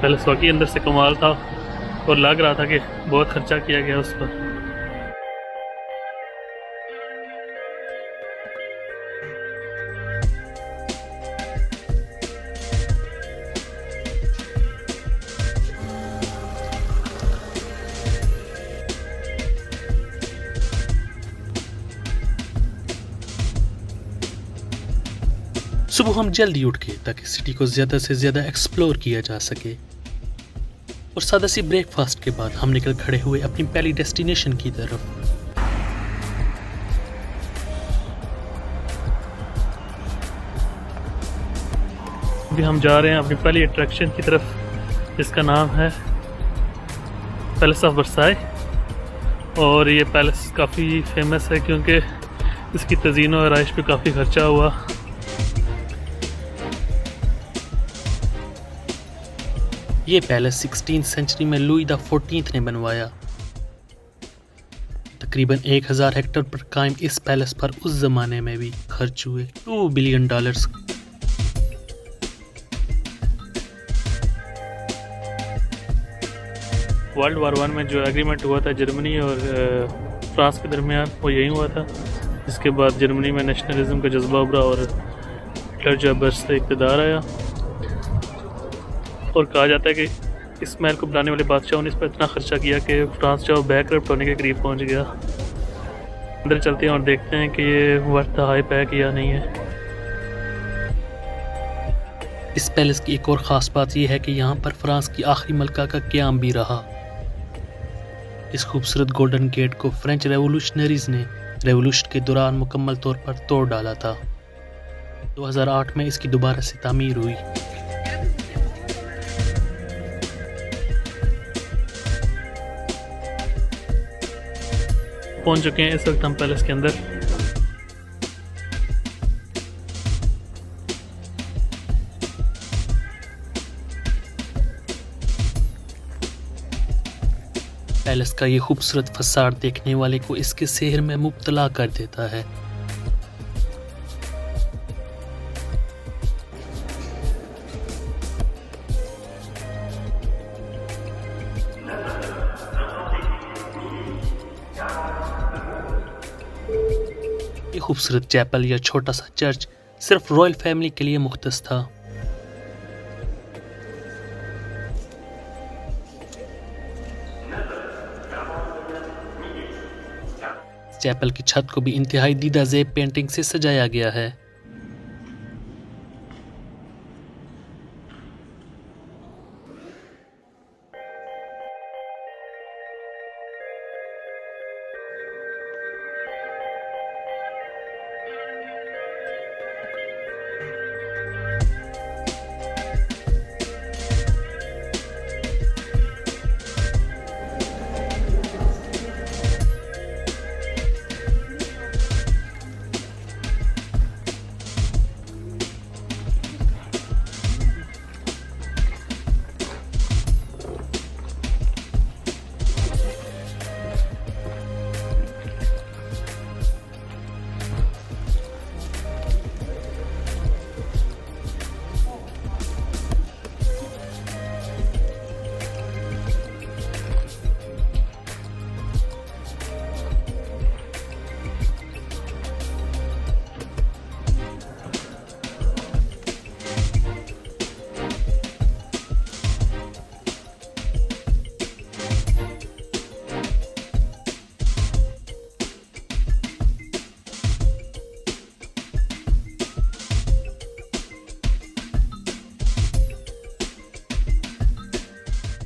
Palace वाकई अंदर से कमाल था और लग रहा था कि बहुत खर्चा किया गया उस पर। सुबह हम जल्दी उठ गए ताकि सिटी को ज़्यादा से ज़्यादा एक्सप्लोर किया जा सके, और सादा सी ब्रेकफास्ट के बाद हम निकल खड़े हुए अपनी पहली डेस्टिनेशन की तरफ। अभी हम जा रहे हैं अपनी पहली अट्रैक्शन की तरफ, जिसका नाम है पैलेस ऑफ वर्साई। और ये पैलेस काफ़ी फेमस है क्योंकि इसकी तज़ीन और आराइश पे काफ़ी खर्चा हुआ। ये पैलेस 16वीं सेंचुरी में लुई द 14th ने बनवाया। तकरीबन 1000 हेक्टेयर पर कायम इस पैलेस पर उस जमाने में भी खर्च हुए $2 बिलियन। वर्ल्ड वार वन में जो एग्रीमेंट हुआ था जर्मनी और फ्रांस के दरमियान, वो यही हुआ था। इसके बाद जर्मनी में नेशनलिज्म का जज्बा उभरा और हिटलर जो बरसत इक़्तिदार आया। और कहा जाता है कि इस महल को बनाने वाले बादशाहों ने इस पर इतना खर्चा किया कि फ्रांस जो बैंकरप्ट होने के करीब पहुंच गया। अंदर चलते हैं और देखते हैं कि ये वर्थ द हाइप है कि या नहीं है। इस पैलेस की एक और ख़ास बात यह है कि यहाँ पर फ्रांस की आखिरी मलका का क़याम भी रहा। इस खूबसूरत गोल्डन गेट को फ्रेंच रेवोल्यूशनरीज ने रेवोल्यूशन के दौरान मुकम्मल तौर पर तोड़ डाला था। 2008 में इसकी दोबारा से तामीर हुई। पहुंच चुके हैं इस वक्त हम पैलेस के अंदर। पैलेस का ये खूबसूरत फसाड देखने वाले को इसके सेहर में मुब्तला कर देता है। ये खूबसूरत चैपल या छोटा सा चर्च सिर्फ रॉयल फैमिली के लिए मुख्तस था। चैपल की छत को भी इंतहाई दीदा ज़ेब पेंटिंग से सजाया गया है।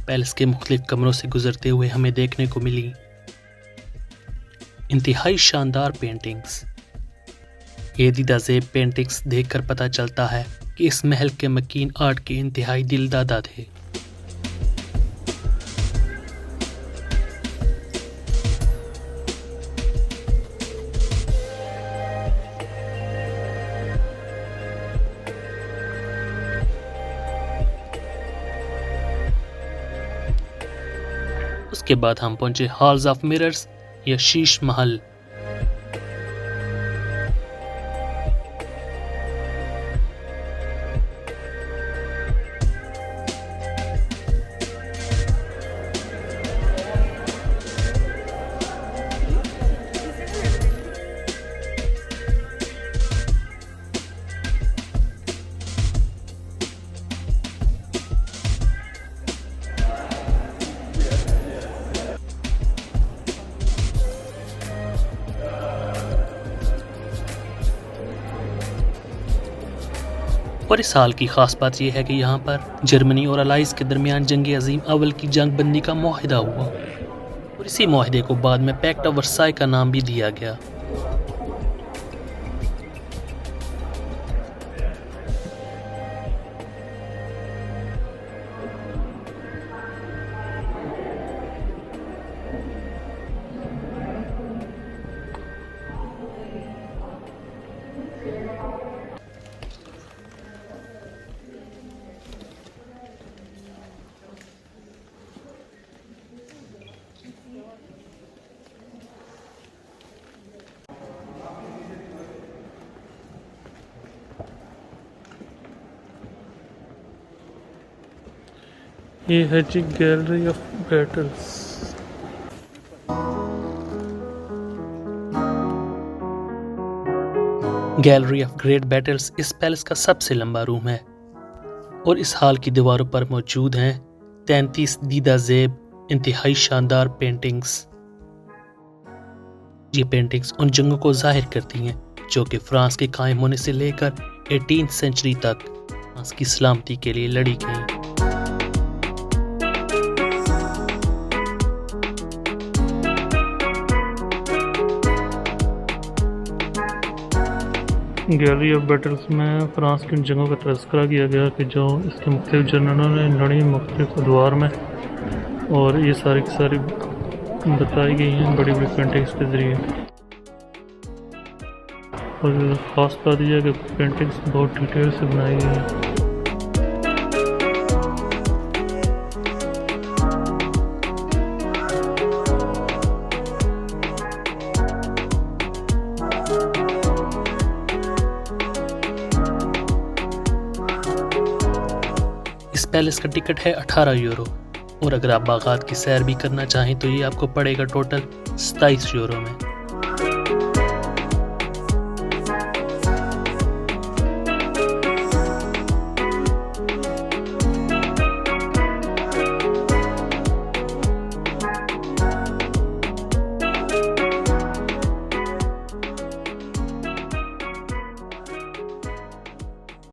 पैलेस के मुख्तलिफ कमरों से गुजरते हुए हमें देखने को मिली इंतहाई शानदार पेंटिंग्स। ये दीदा ज़ेब पेंटिंग्स देखकर पता चलता है कि इस महल के मकीन आर्ट के इंतहाई दिलदादा थे। उसके बाद हम पहुंचे हॉल्स ऑफ मिरर्स या शीश महल। और इस हाल की ख़ास बात यह है कि यहाँ पर जर्मनी और अलाइज के दरमियान जंग अजीम अव्वल की जंग बंदी का मुआहिदा हुआ और इसी मुआहिदे को बाद में पैक्ट ऑफ वर्साई का नाम भी दिया गया। ये है जी gallery of battles. Gallery of great battles इस पैलेस का सबसे लंबा रूम है और इस हाल की दीवारों पर मौजूद हैं 33 दीदा ज़ेब इंतहाई शानदार पेंटिंग्स। ये पेंटिंग्स उन जंगों को जाहिर करती हैं जो कि फ्रांस के कायम होने से लेकर 18वीं सेंचुरी तक फ्रांस की सलामती के लिए लड़ी गईं। गैलरी ऑफ बैटल्स में फ्रांस की उन जंगों का तज़किरा किया गया कि जो इसके मुख्तलिफ जनरलों ने लड़ी मुख्तलिफ अदवार में, और ये सारी की सारी बताई गई हैं बड़ी बड़ी पेंटिंग्स के ज़रिए। और ख़ास बात यह है कि पेंटिंग्स बहुत डिटेल से बनाई गई हैं। इस पैलेस का टिकट है 18 यूरो और अगर आप बागात की सैर भी करना चाहें तो ये आपको पड़ेगा टोटल 27 यूरो में।